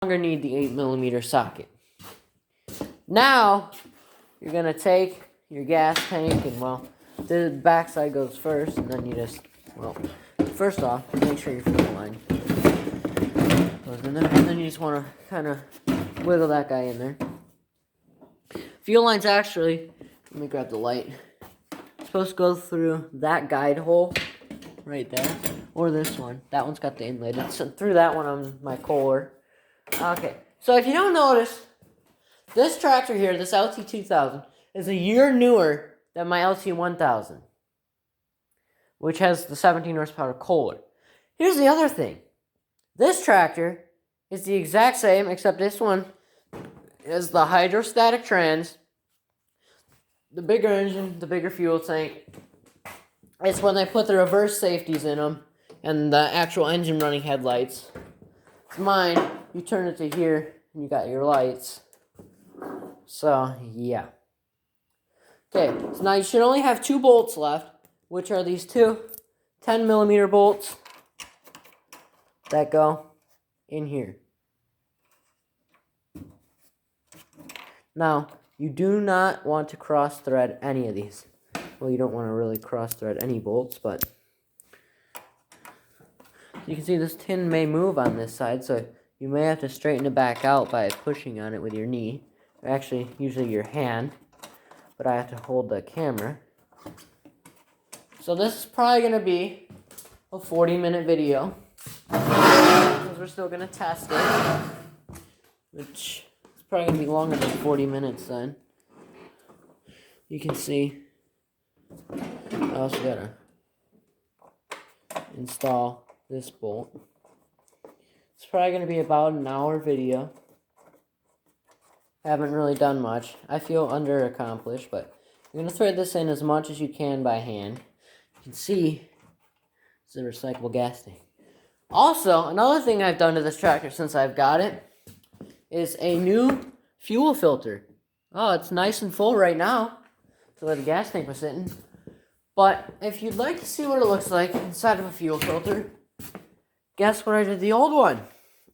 longer need the 8mm socket. Now, you're going to take your gas tank and, well, the backside goes first, and then you just, well, first off, make sure your fuel line goes in there, and then you just want to kind of wiggle that guy in there. Fuel line's actually, let me grab the light, it's supposed to go through that guide hole right there, or this one. That one's got the inlet. It's through that one on my Kohler. Okay, so if you don't notice, this tractor here, this LT2000, is a year newer than my LT1000, which has the 17 horsepower Kohler. Here's the other thing. This tractor is the exact same, except this one is the hydrostatic trans, the bigger engine, the bigger fuel tank. It's when they put the reverse safeties in them and the actual engine running headlights. It's mine, you turn it to here and you got your lights. So, yeah. Okay, so now you should only have 2 bolts left, which are these two 10mm bolts that go in here. Now, you do not want to cross-thread any of these. Well, you don't want to really cross-thread any bolts, but you can see this tin may move on this side, so you may have to straighten it back out by pushing on it with your knee. Actually, usually your hand, but I have to hold the camera. So this is probably going to be a 40-minute video, because we're still going to test it, which is probably going to be longer than 40 minutes then. You can see I also got to install this bolt. It's probably going to be about an hour video. Haven't really done much. I feel under-accomplished, but you're going to thread this in as much as you can by hand. You can see it's a recyclable gas tank. Also, another thing I've done to this tractor since I've got it is a new fuel filter. Oh, it's nice and full right now, to where the gas tank was sitting. But if you'd like to see what it looks like inside of a fuel filter, guess what I did the old one?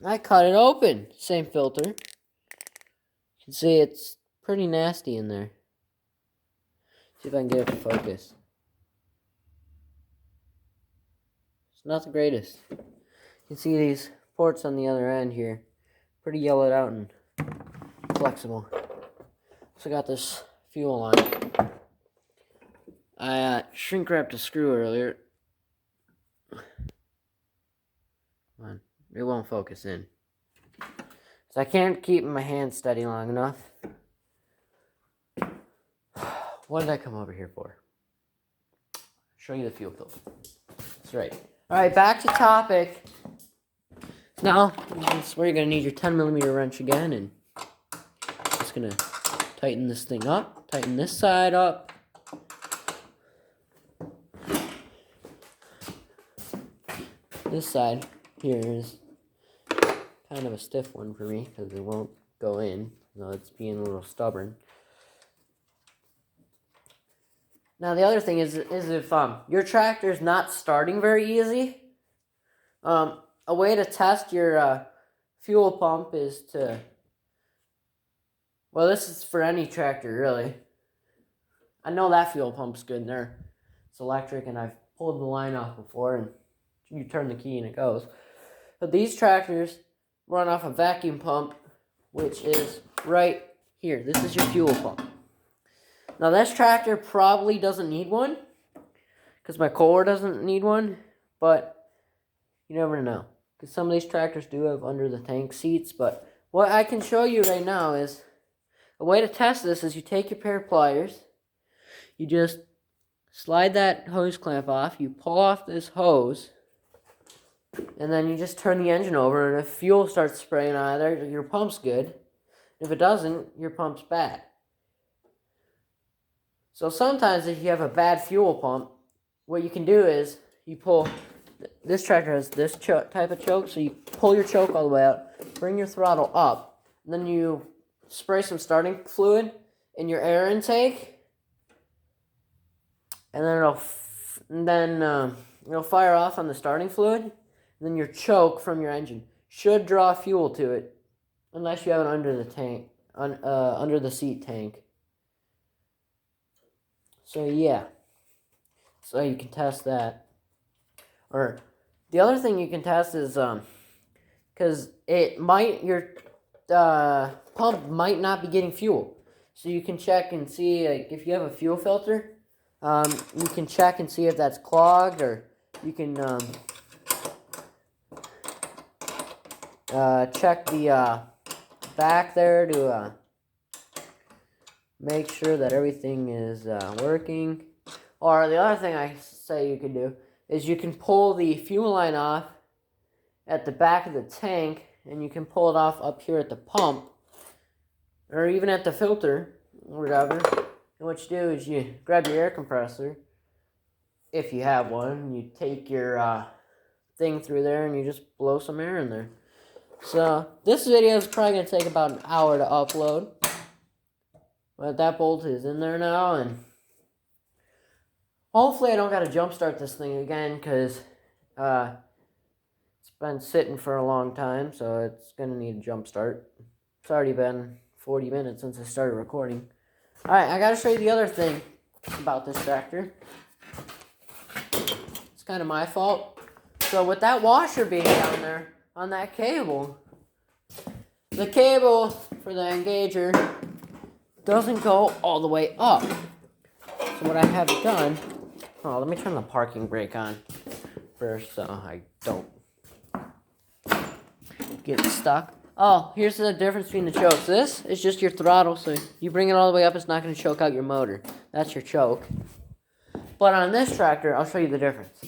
I cut it open. Same filter. You can see it's pretty nasty in there. See if I can get it to focus. It's not the greatest. You can see these ports on the other end here. Pretty yellowed out and flexible. So I got this fuel line. I shrink wrapped a screw earlier. Come on, it won't focus in. So I can't keep my hand steady long enough. What did I come over here for? Show you the fuel filter. That's right. Alright, back to topic. Now, this is where you're going to need your 10mm wrench again, and just going to tighten this thing up, tighten this side up. This side here is kind of a stiff one for me because it won't go in. No, it's being a little stubborn. Now the other thing is if your tractor is not starting very easy, a way to test your fuel pump is to, well, this is for any tractor really. I know that fuel pump's good and it's electric, and I've pulled the line off before, and you turn the key and it goes. But these tractors run off a vacuum pump, which is right here. This is your fuel pump. Now this tractor probably doesn't need one, because my Kohler doesn't need one, but you never know. Because some of these tractors do have under the tank seats, but what I can show you right now is, a way to test this is you take your pair of pliers, you just slide that hose clamp off, you pull off this hose, and then you just turn the engine over, and if fuel starts spraying out of there, your pump's good. If it doesn't, your pump's bad. So sometimes if you have a bad fuel pump, what you can do is you pull, this tractor has this type of choke, so you pull your choke all the way out, bring your throttle up, and then you spray some starting fluid in your air intake, and then it'll fire off on the starting fluid. And then your choke from your engine should draw fuel to it unless you have it under the tank, under the seat tank. So yeah, so you can test that. Or the other thing you can test is because your pump might not be getting fuel, so you can check and see like if you have a fuel filter. You can check and see if that's clogged, or you can check the back there to make sure that everything is working. Or the other thing I say you can do is you can pull the fuel line off at the back of the tank, and you can pull it off up here at the pump, or even at the filter, or whatever. And what you do is you grab your air compressor, if you have one, and you take your thing through there and you just blow some air in there. So this video is probably going to take about an hour to upload. But that bolt is in there now, and hopefully I don't got to jump start this thing again, because it's been sitting for a long time, so it's going to need a jump start. It's already been 40 minutes since I started recording. Alright, I gotta show you the other thing about this tractor. It's kind of my fault. So with that washer being down there on that cable, the cable for the engager doesn't go all the way up. So what I have done, let me turn the parking brake on first so I don't get stuck. Oh, here's the difference between the chokes. This is just your throttle, so you bring it all the way up, it's not going to choke out your motor. That's your choke. But on this tractor, I'll show you the difference.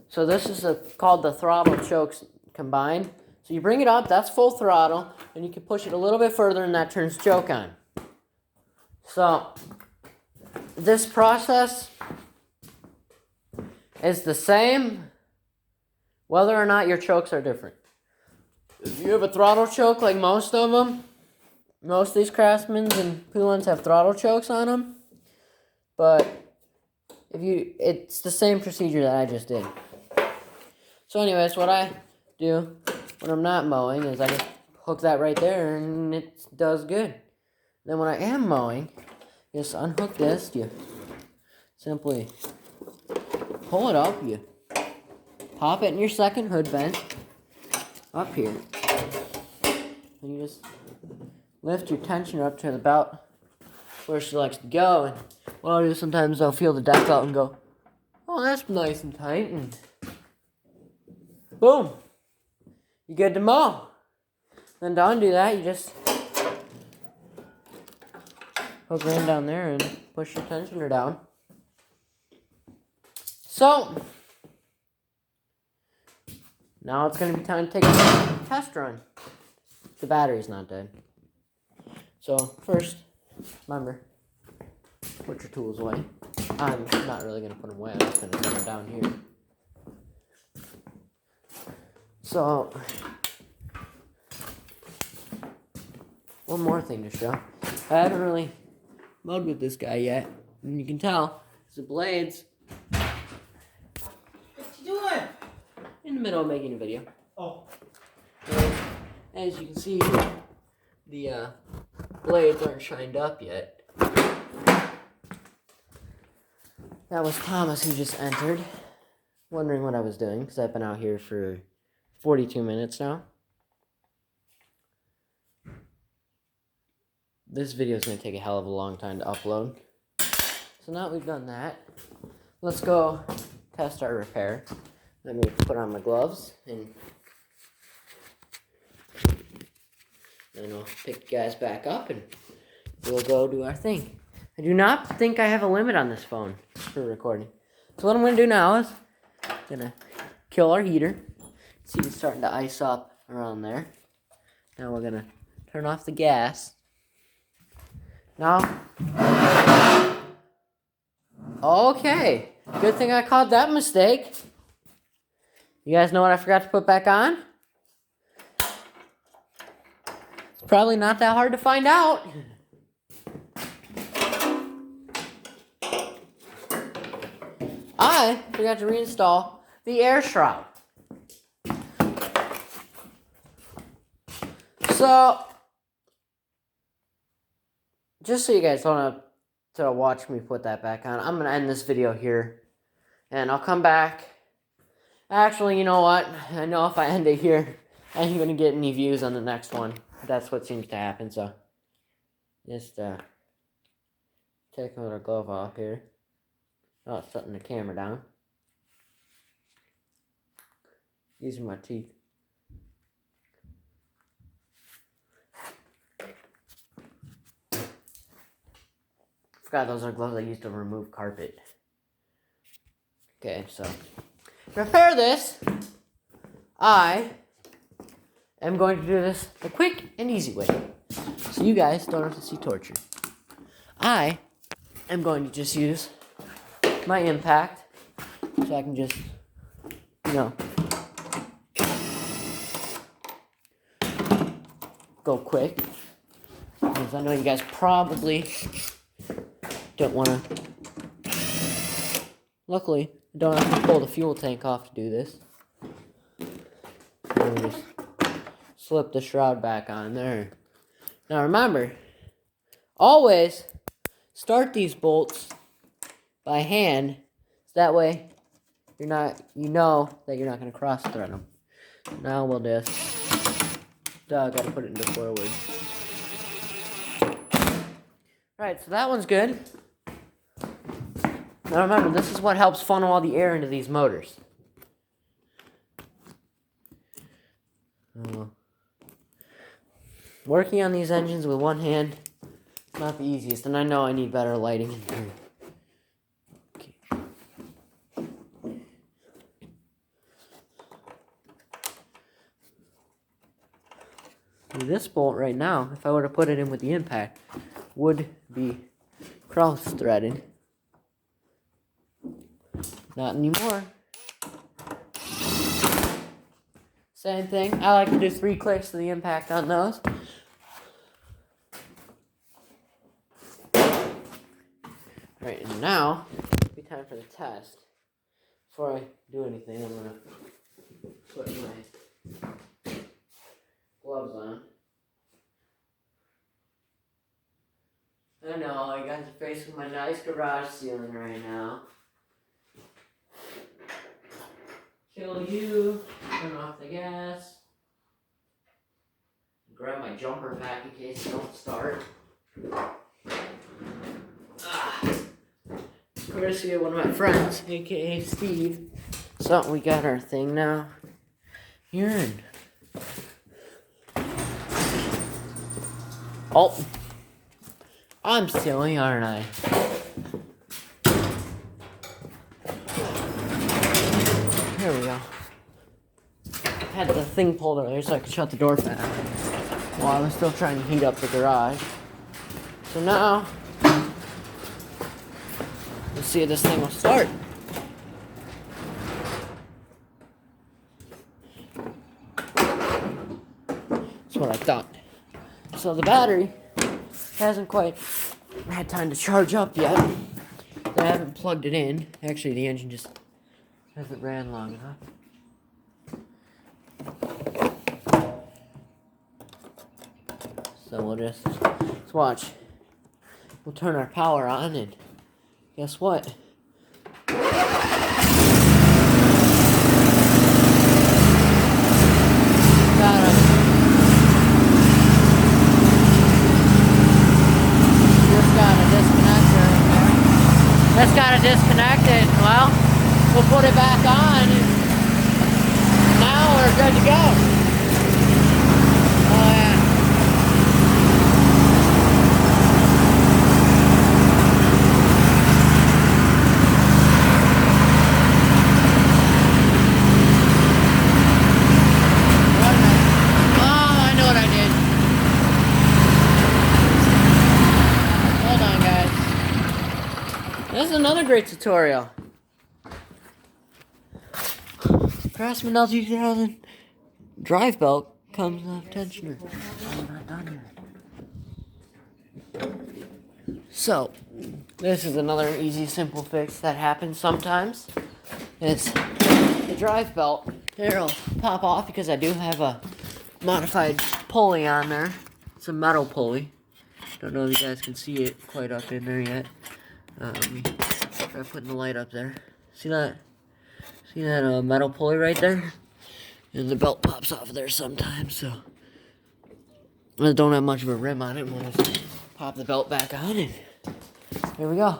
So this is called the throttle chokes combined. So you bring it up, that's full throttle, and you can push it a little bit further, and that turns choke on. So this process is the same whether or not your chokes are different. If you have a throttle choke like most of them, most of these Craftsmans and Poulins have throttle chokes on them. But it's the same procedure that I just did. So anyways, what I do when I'm not mowing is I just hook that right there and it does good. Then when I am mowing, just unhook this, you simply pull it up, you pop it in your second hood vent up here, and you just lift your tensioner up to about where she likes to go. And what I'll do sometimes, I'll feel the deck out and go, oh, that's nice and tight, and boom, you're good to mow. Then to undo that, you just hook it in down there and push your tensioner down. So now it's going to be time to take a test run. The battery's not dead. So first, remember, put your tools away. I'm not really going to put them away. I'm just going to put them down here. So, one more thing to show. I haven't really mowed with this guy yet. And you can tell, the blades. What you doing? In the middle of making a video. Oh. And as you can see, the blades aren't shined up yet. That was Thomas who just entered, wondering what I was doing, because I've been out here for 42 minutes now. This video is going to take a hell of a long time to upload. So now that we've done that, let's go test our repair. Let me put on my gloves, and then I'll pick you guys back up, and we'll go do our thing. I do not think I have a limit on this phone for recording. So what I'm going to do now is I'm going to kill our heater. See, it's starting to ice up around there. Now we're going to turn off the gas. Now, okay, good thing I caught that mistake. You guys know what I forgot to put back on? It's probably not that hard to find out. I forgot to reinstall the air shroud. So, just so you guys don't have to watch me put that back on, I'm going to end this video here. And I'll come back. Actually, you know what? I know if I end it here, I ain't going to get any views on the next one. That's what seems to happen, so. Just, take another glove off here. Oh, setting the camera down. Using my teeth. Forgot those are gloves I used to remove carpet. Okay, so to repair this, I am going to do this the quick and easy way. So you guys don't have to see torture. I am going to just use my impact so I can just, go quick. Because I know you guys probably don't want to. Luckily, I don't have to pull the fuel tank off to do this. And we just slip the shroud back on there. Now remember, always start these bolts by hand. So that way, you know that you're not going to cross thread them. Now we'll just, gotta put it into forward. Alright, so that one's good. Now remember, this is what helps funnel all the air into these motors. Working on these engines with one hand is not the easiest, and I know I need better lighting in here. This bolt right now, if I were to put it in with the impact, would be cross-threaded. Not anymore. Same thing. I like to do 3 clicks to the impact on those. Alright, and now, it'll be time for the test. Before I do anything, I'm going to put my gloves on. I know, you guys are facing my nice garage ceiling right now. Kill you, turn off the gas. Grab my jumper pack in case it don't start. Courtesy of one of my friends, aka Steve. So we got our thing now. Here and oh, I'm silly, aren't I? There we go. Had the thing pulled over there so I could shut the door fast while I was still trying to heat up the garage. So now, let's see if this thing will start. That's what I thought. So the battery hasn't quite had time to charge up yet. I haven't plugged it in. Actually, the engine just hasn't ran long enough. So let's watch. We'll turn our power on and guess what? Just got to disconnect it. Well, we'll put it back on. Now we're good to go. Oh yeah. Oh, I know what I did. Hold on, guys. This is another great tutorial. Craftsman LG2000 drive belt comes off tensioner. I'm not done yet. So, this is another easy, simple fix that happens sometimes. It's the drive belt. It'll pop off because I do have a modified pulley on there. It's a metal pulley. Don't know if you guys can see it quite up in there yet. Let me try putting the light up there. See that? See that metal pulley right there? And the belt pops off of there sometimes, so I don't have much of a rim on it. We'll just pop the belt back on, and here we go.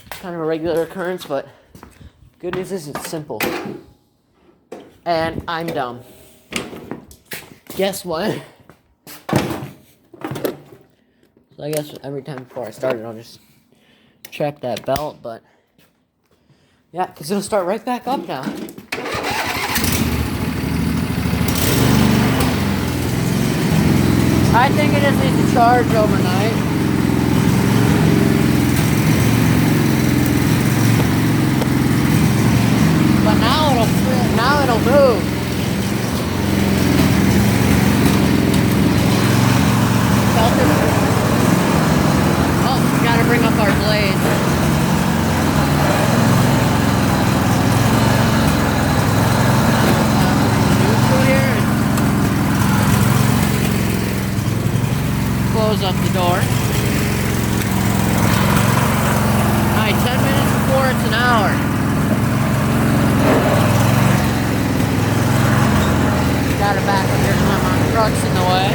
Kind of a regular occurrence, but good news is it's simple. And I'm dumb. Guess what? So I guess every time before I start it, I'll just check that belt, but yeah, because it'll start right back up now. I think it just needs to charge overnight. But now it'll move. Oh, we gotta bring up our blades. Neutral here. Close up the door. Alright, 10 minutes before it's an hour. Got it back here because my truck's in the way.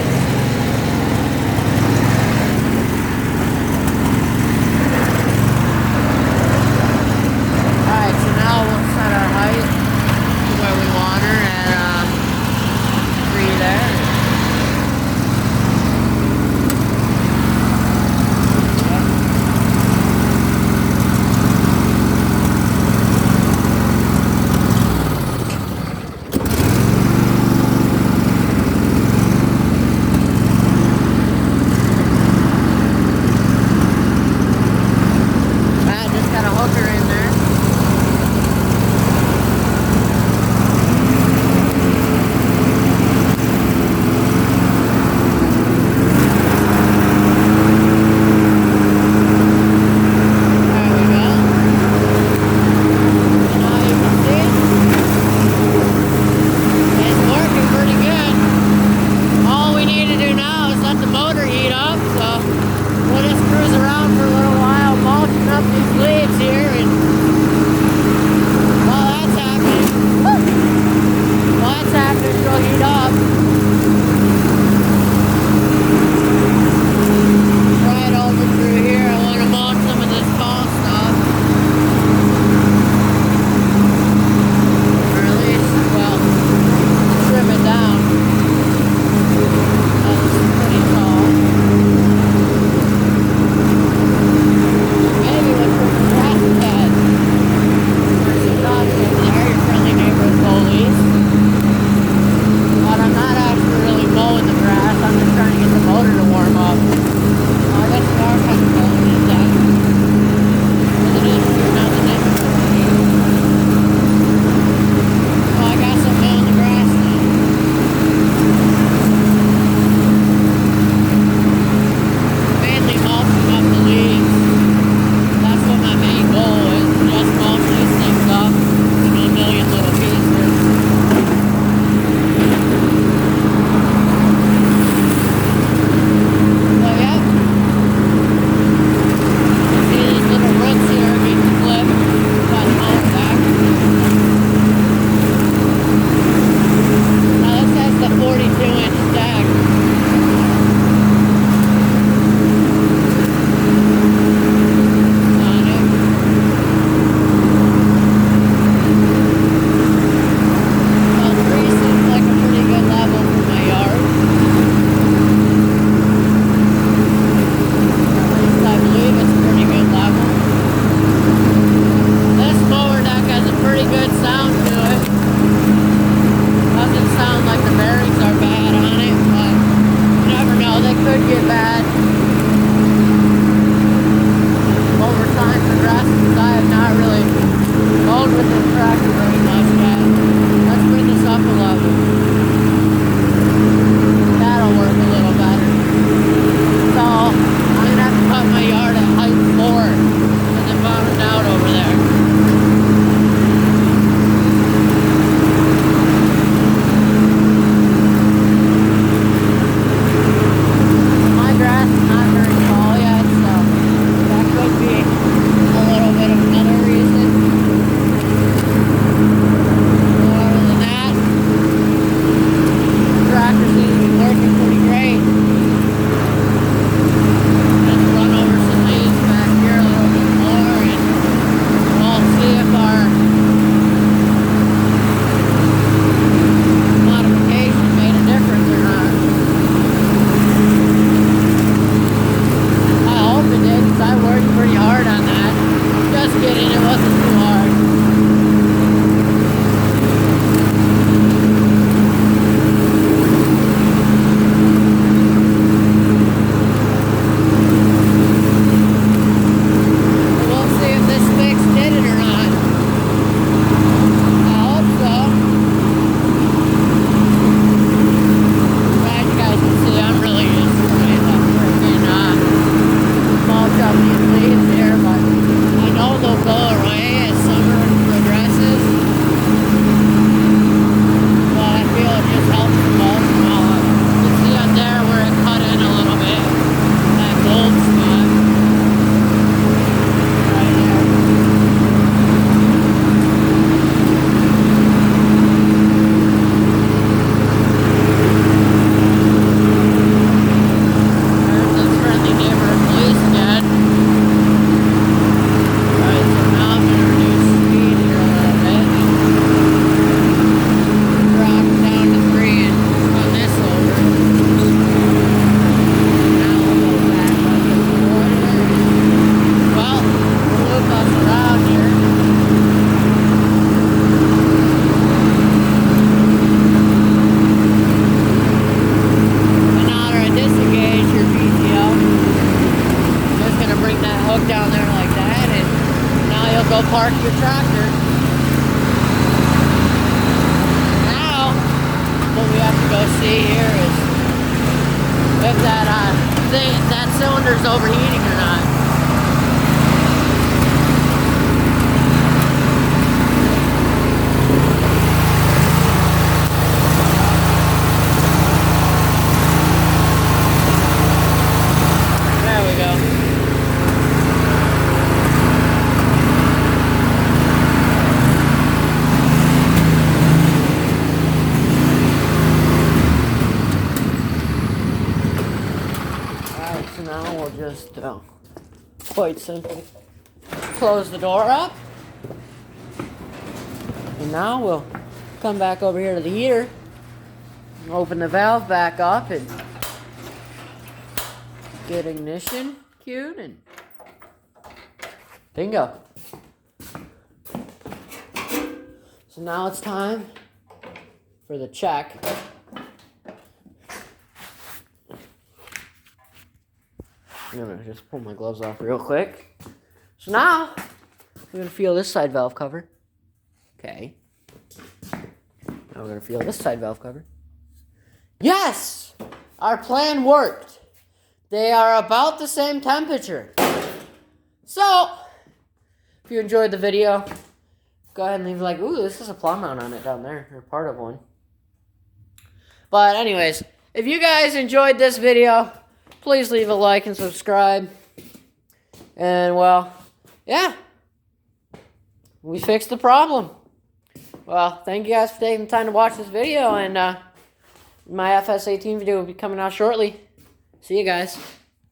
Alright, so now we'll set our height to where we want her and 3 there. go park your tractor. Now, what we have to go see here is if that cylinder's overheating or not. There we go. So now we'll just quite simply close the door up, and now we'll come back over here to the heater, open the valve back up, and get ignition cued, and bingo. So now it's time for the check. I'm gonna just pull my gloves off real quick. So now, we're gonna feel this side valve cover. Okay. Now we're gonna feel this side valve cover. Yes! Our plan worked. They are about the same temperature. So, if you enjoyed the video, go ahead and leave a like. Ooh, this is a plow mount on it down there, or part of one. But anyways, if you guys enjoyed this video, please leave a like and subscribe. And, well, yeah. We fixed the problem. Well, thank you guys for taking the time to watch this video. And my FS18 video will be coming out shortly. See you guys.